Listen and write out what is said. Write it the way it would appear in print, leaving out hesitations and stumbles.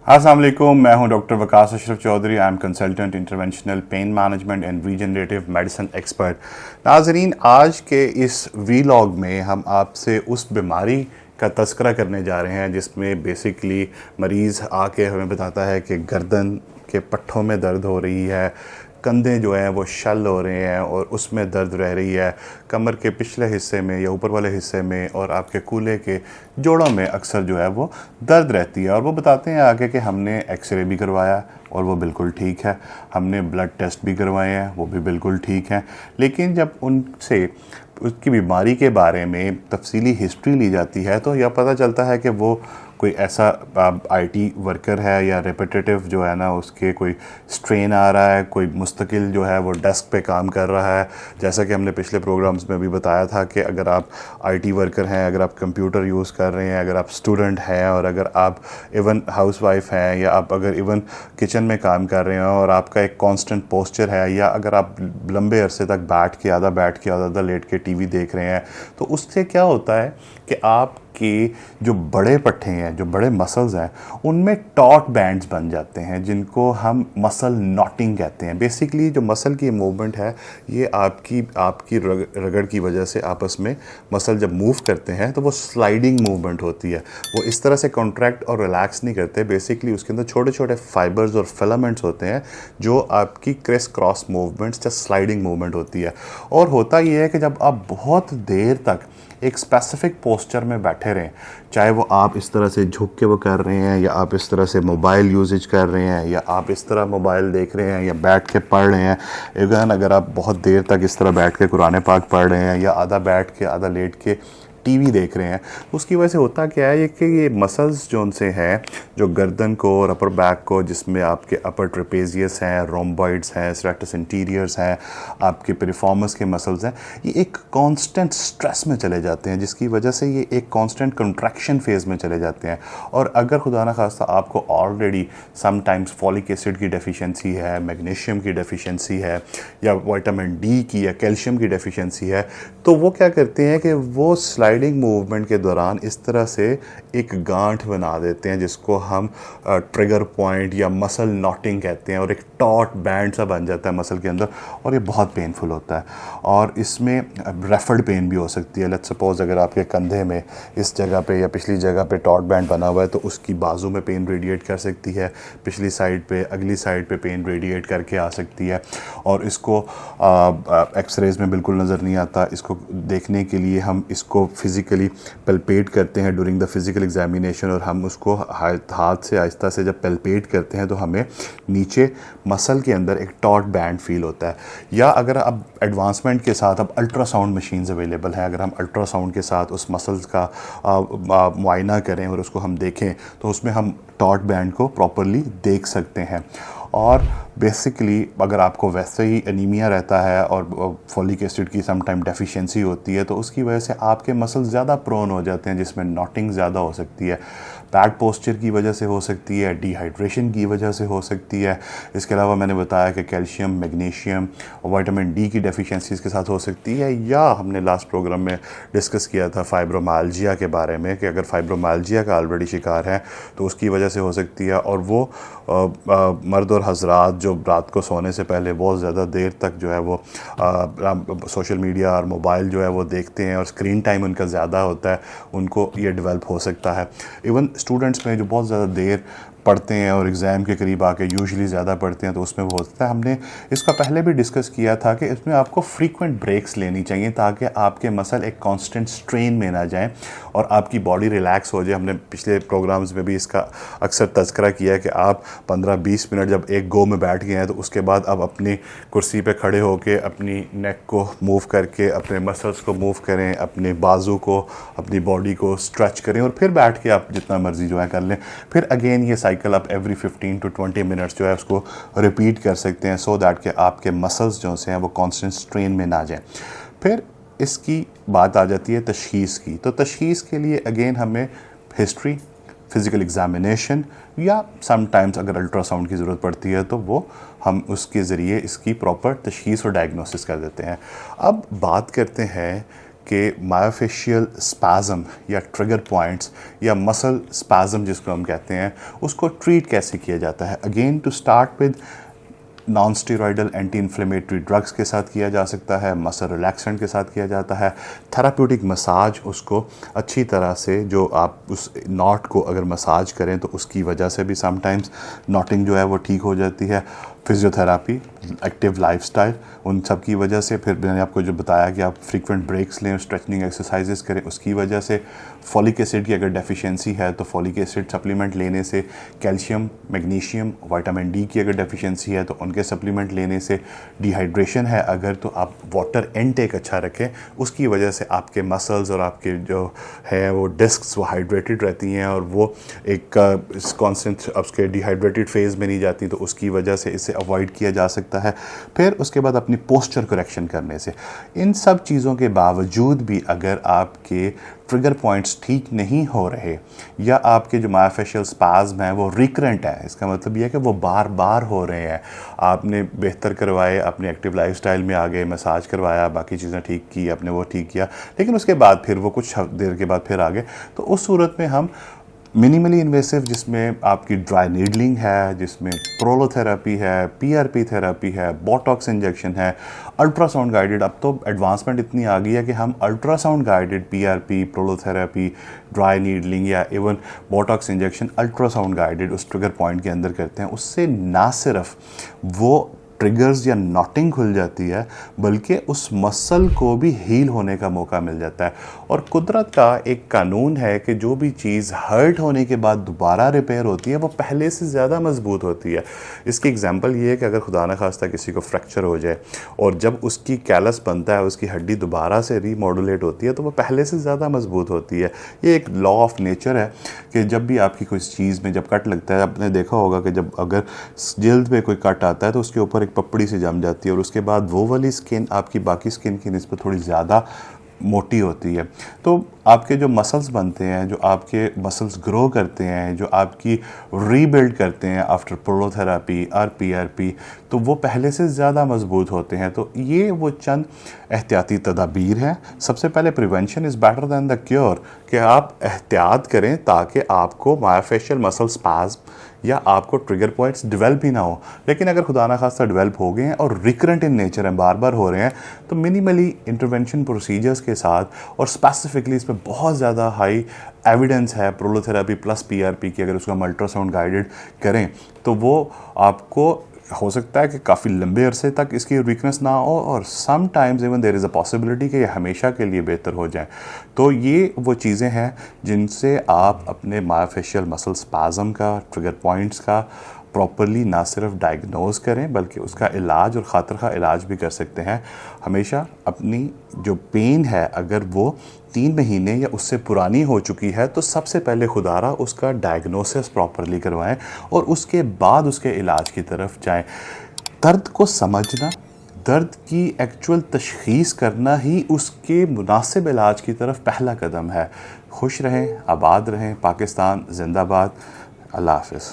अस्सलाम वालेकुम, मैं हूं doctor Waqas Ashraf Chaudhary. I am consultant interventional pain management and regenerative medicine expert. नाजरीन, आज के इस वीलॉग में हम आपसे उस बीमारी का तस्करा करने जा रहे हैं जिसमें बेसिकली मरीज़ आके हमें बताता है कि गर्दन के पट्ठों में दर्द हो रही है, कंधे जो हैं वो शल हो रहे हैं और उसमें दर्द रह रही है, कमर के पिछले हिस्से में या ऊपर वाले हिस्से में और आपके कूल्हे के जोड़ों में अक्सर जो है वो दर्द रहती है। और वो बताते हैं आगे कि हमने एक्सरे भी करवाया और वो बिल्कुल ठीक है, हमने ब्लड टेस्ट भी करवाए हैं, वो भी बिल्कुल ठीक हैं। लेकिन जब उनसे उसकी बीमारी के बारे में तफसीली हिस्ट्री ली जाती है तो यह पता चलता है कि वो कोई ऐसा आईटी वर्कर है या रिपीटेटिव जो है ना उसके कोई स्ट्रेन आ रहा है, कोई मुस्तकिल जो है वो डेस्क पे काम कर रहा है। जैसा कि हमने पिछले प्रोग्राम्स में भी बताया था कि अगर आप आईटी वर्कर हैं, अगर आप कंप्यूटर यूज़ कर रहे हैं, अगर आप स्टूडेंट हैं और अगर आप इवन हाउसवाइफ हैं या आप अगर इवन किचन में काम कर रहे हैं और आपका एक कांस्टेंट पोस्चर है, या अगर आप लंबे अरसे तक बैठ के आधा लेट के टीवी देख रहे हैं, तो उससे क्या होता है कि आप कि जो बड़े पट्टे हैं, जो बड़े मसल्स हैं, उनमें टॉट बैंड्स बन जाते हैं जिनको हम मसल नॉटिंग कहते हैं। बेसिकली जो मसल की मूवमेंट है ये आपकी रगड़ की वजह से आपस में मसल जब मूव करते हैं तो वो स्लाइडिंग मूवमेंट होती है। वो इस तरह से कॉन्ट्रैक्ट और रिलैक्स नहीं करते। बेसिकली उसके अंदर छोटे छोटे फाइबर्स और फिलामेंट्स होते हैं जो आपकी क्रिस क्रॉस मूवमेंट्स या स्लाइडिंग मूवमेंट होती है। और होता ये है कि जब आप बहुत देर तक एक स्पेसिफिक पोस्चर में बैठे रहें, चाहे वो आप इस तरह से झुक के वो कर रहे हैं या आप इस तरह से मोबाइल यूजेज कर रहे हैं या आप इस तरह मोबाइल देख रहे हैं या बैठ के पढ़ रहे हैं, इवन अगर आप बहुत देर तक इस तरह बैठ के कुरान पाक पढ़ रहे हैं या आधा बैठ के आधा लेट के टीवी देख रहे हैं, उसकी वजह से होता क्या है कि ये मसल्स जो उनसे हैं, जो गर्दन को और अपर बैक को, जिसमें आपके अपर ट्रेपेजियस हैं, रोम्बॉइड्स हैं, स्ट्रेटस इंटीरियर्स हैं, आपके पेरिफॉर्मस के मसल्स हैं, ये एक कांस्टेंट स्ट्रेस में चले जाते हैं जिसकी वजह से ये एक कांस्टेंट कंट्रैक्शन फेज़ में चले जाते हैं। और अगर खुदा ना खास्ता आपको ऑलरेडी समटाइम्स फॉलिक एसिड की डेफिशिएंसी है, मैग्नीशियम की डेफिशिएंसी है या विटामिन डी की या कैल्शियम की डेफिशिएंसी है, तो वो क्या करते हैं कि वो स्लाइडिंग मूवमेंट के दौरान इस तरह से एक गांठ बना देते हैं जिसको हम ट्रिगर पॉइंट या मसल नॉटिंग कहते हैं, और एक टॉट बैंड सा बन जाता है मसल के अंदर और ये बहुत पेनफुल होता है। और इसमें रेफर्ड पेन भी हो सकती है। लेट्स सपोज अगर आपके कंधे में इस जगह पे या पिछली जगह पे टॉट बैंड बना हुआ है तो उसकी बाजू में पेन रेडिएट कर सकती है, पिछली साइड पे अगली साइड पे पेन रेडिएट करके आ सकती है। और इसको एक्सरेज में बिल्कुल नज़र नहीं आता। इसको देखने के लिए हम इसको फिज़िकली पल्पेट करते हैं ड्यूरिंग द फिज़िकल एग्जामिनेशन, और हम उसको हाथ से आहिस्ता से जब पल्पेट करते हैं तो हमें नीचे मसल के अंदर एक टॉट बैंड फील होता है। या अगर अब एडवांसमेंट के साथ अब अल्ट्रासाउंड मशीन्स अवेलेबल हैं, अगर हम अल्ट्रासाउंड के साथ उस मसल्स का मुआयना करें और उसको हम देखें तो उसमें हम टॉट बैंड को प्रॉपरली देख सकते हैं। और बेसिकली अगर आपको वैसे ही एनीमिया रहता है और फॉलिक एसिड की सम टाइम डेफिशिएंसी होती है तो उसकी वजह से आपके मसल्स ज़्यादा प्रोन हो जाते हैं जिसमें नॉटिंग ज़्यादा हो सकती है। बैड पोस्चर की वजह से हो सकती है, डिहाइड्रेशन की वजह से हो सकती है। इसके अलावा मैंने बताया कि कैल्शियम, मैग्नीशियम और विटामिन डी की डेफिशिएंसीज के साथ हो सकती है। या हमने लास्ट प्रोग्राम में डिस्कस किया था फाइब्रोमाइल्जिया के बारे में कि अगर फाइब्रोमाइल्जिया का ऑलरेडी शिकार है तो उसकी वजह से हो सकती है। और वो मर्द और हजरात जो रात को सोने से पहले बहुत ज़्यादा देर तक जो है वो सोशल मीडिया और मोबाइल जो है वो देखते हैं और स्क्रीन टाइम उनका ज़्यादा होता है, उनको ये डेवलप हो सकता है। इवन स्टूडेंट्स में जो बहुत ज़्यादा देर पढ़ते हैं और एग्ज़ाम के करीब आके यूजुअली ज़्यादा पढ़ते हैं तो उसमें वो होता है। हमने इसका पहले भी डिस्कस किया था कि इसमें आपको फ्रीक्वेंट ब्रेक्स लेनी चाहिए ताकि आपके मसल एक कांस्टेंट स्ट्रेन में ना जाएं और आपकी बॉडी रिलैक्स हो जाए। हमने पिछले प्रोग्राम्स में भी इसका अक्सर तज़किरा किया कि आप 15-20 मिनट जब एक गो में बैठ गए हैं तो उसके बाद अब अपनी कुर्सी पे खड़े होकर अपनी नेक को मूव करके अपने मसल्स को मूव करें, अपने बाजू को, अपनी बॉडी को स्ट्रेच करें और फिर बैठ के आप जितना मर्जी जो है कर लें। फिर अगेन ये साइकिल आप एवरी 15 to 20 मिनट्स जो है उसको रिपीट कर सकते हैं सो दैट कि आपके मसल्स जो से हैं वो कांस्टेंट स्ट्रेन में ना जाएं। फिर इसकी बात आ जाती है तशख़ीस की। तो तशख़ीस के लिए अगेन हमें हिस्ट्री, फिज़िकल एग्ज़ामिनेशन या समटाइम्स अगर अल्ट्रासाउंड की ज़रूरत पड़ती है तो वो हम उसके ज़रिए इसकी प्रॉपर तशख़ीस और डायग्नोसिस कर देते हैं। अब बात करते हैं कि मायोफेशियल स्पैज़म या ट्रिगर पॉइंट्स या मसल स्पैज़म जिसको हम कहते हैं, उसको ट्रीट कैसे किया जाता है। Again to start with non steroidal anti inflammatory drugs के साथ किया जा सकता है, मसल रिलैक्सेंट के साथ किया जाता है, थेराप्यूटिक मसाज, उसको अच्छी तरह से जो आप उस नॉट को अगर मसाज करें तो उसकी वजह से भी समटाइम्स नॉटिंग जो है वो ठीक हो जाती है, फिजियोथेरापी, एक्टिव लाइफस्टाइल, उन सब की वजह से। फिर मैंने आपको जो बताया कि आप फ्रीक्वेंट ब्रेक्स लें, स्ट्रेचनिंग एक्सरसाइजेस करें, उसकी वजह से फॉलिक एसिड की अगर डेफिशिएंसी है तो फॉलिक एसिड सप्लीमेंट लेने से, कैल्शियम, मैग्नीशियम, विटामिन डी की अगर डेफिशिएंसी है तो उनके सप्लीमेंट लेने से, डिहाइड्रेशन है अगर तो आप वाटर इनटेक अच्छा रखें, उसकी वजह से आपके मसल्स और आपके जो है वो डिस्क्स वो हाइड्रेटेड रहती हैं और वो एक कॉन्स्टेंट उसके डिहाइड्रेटेड फेज़ में नहीं जाती, तो उसकी वजह से इसे अवॉइड किया जा सकता है। फिर उसके बाद अपनी पोस्चर करेक्शन करने से। इन सब चीज़ों के बावजूद भी अगर आपके ट्रिगर पॉइंट्स ठीक नहीं हो रहे या आपके जो मायोफेशियल स्पैज़म हैं वो रिकरेंट है, इसका मतलब ये है कि वो बार बार हो रहे हैं, आपने बेहतर करवाए, अपने एक्टिव लाइफस्टाइल में आ गए, मसाज करवाया, बाकी चीज़ें ठीक की, आपने वो ठीक किया, लेकिन उसके बाद फिर वो कुछ देर के बाद फिर आ गए, तो उस सूरत में हम मिनिमली इन्वेसिव जिसमें आपकी ड्राई नीडलिंग है, जिसमें प्रोलोथेरेपी है, पीआरपी थेरेपी है, बोटॉक्स इंजेक्शन है, अल्ट्रासाउंड गाइडेड, अब तो एडवांसमेंट इतनी आ गई है कि हम ultrasound guided PRP, prolotherapy, dry needling या even botox injection ultrasound guided उस ट्रिगर पॉइंट के अंदर करते हैं। उससे ना सिर्फ वो ट्रिगर्स या नॉटिंग खुल जाती है बल्कि उस मसल को भी हील होने का मौका मिल जाता है। और कुदरत का एक कानून है कि जो भी चीज़ हर्ट होने के बाद दोबारा रिपेयर होती है वो पहले से ज़्यादा मजबूत होती है। इसकी एग्जांपल ये है कि अगर खुदा न खास्ता किसी को फ्रैक्चर हो जाए और जब उसकी कैलस बनता है, उसकी हड्डी दोबारा से रीमॉड्यूलेट होती है तो वो पहले से ज़्यादा मजबूत होती है। ये एक लॉ ऑफ नेचर है कि जब भी आपकी कोई चीज़ में जब कट लगता है, आपने देखा होगा कि जब अगर जल्द में कोई कट आता है तो उसके ऊपर एक पपड़ी से जम जाती है और उसके बाद वो वाली स्किन आपकी बाकी स्किन की निस्बत थोड़ी ज़्यादा मोटी होती है। तो आपके जो मसल्स बनते हैं, जो आपके मसल्स ग्रो करते हैं, जो आपकी रीबिल्ड करते हैं आफ्टर प्रोलोथेरेपी और पीआरपी, तो वो पहले से ज़्यादा मजबूत होते हैं। तो ये वो चंद एहतियाती तदाबीर हैं। सबसे पहले prevention is better than the cure, कि आप एहतियात करें ताकि आपको मायोफेशियल मसल स्पैज़म या आपको ट्रिगर पॉइंट्स डेवलप ही ना हो। लेकिन अगर खुदा ना खास्ता डेवलप हो गए हैं और रिकरेंट इन नेचर हैं, बार बार हो रहे हैं, तो मिनिमली इंटरवेंशन प्रोसीजर्स के साथ और स्पेसिफिकली इसमें बहुत ज़्यादा हाई एविडेंस है प्रोलोथेरेपी प्लस पीआरपी की, अगर उसको हम अल्ट्रासाउंड गाइडेड करें तो वो आपको हो सकता है कि काफ़ी लंबे अरसे तक इसकी वीकनेस ना हो और some times even there is a possibility कि ये हमेशा के लिए बेहतर हो जाए। तो ये वो चीज़ें हैं जिनसे आप अपने मायोफेशियल मसल स्पैज़म का, ट्रिगर पॉइंट्स का प्रॉपरली ना सिर्फ डायग्नोज करें बल्कि उसका इलाज और ख़ातिर खा इलाज भी कर सकते हैं। हमेशा अपनी जो पेन है अगर वो 3 महीने या उससे पुरानी हो चुकी है तो सबसे पहले खुदारा उसका डायग्नोसिस प्रॉपरली करवाएं और उसके बाद उसके इलाज की तरफ जाएं। दर्द को समझना, दर्द की एक्चुअल तशख़ीस करना ही उसके मुनासिब इलाज की तरफ पहला कदम है। खुश रहें, आबाद रहें, पाकिस्तान जिंदाबाद। अल्लाह हाफ़िज़।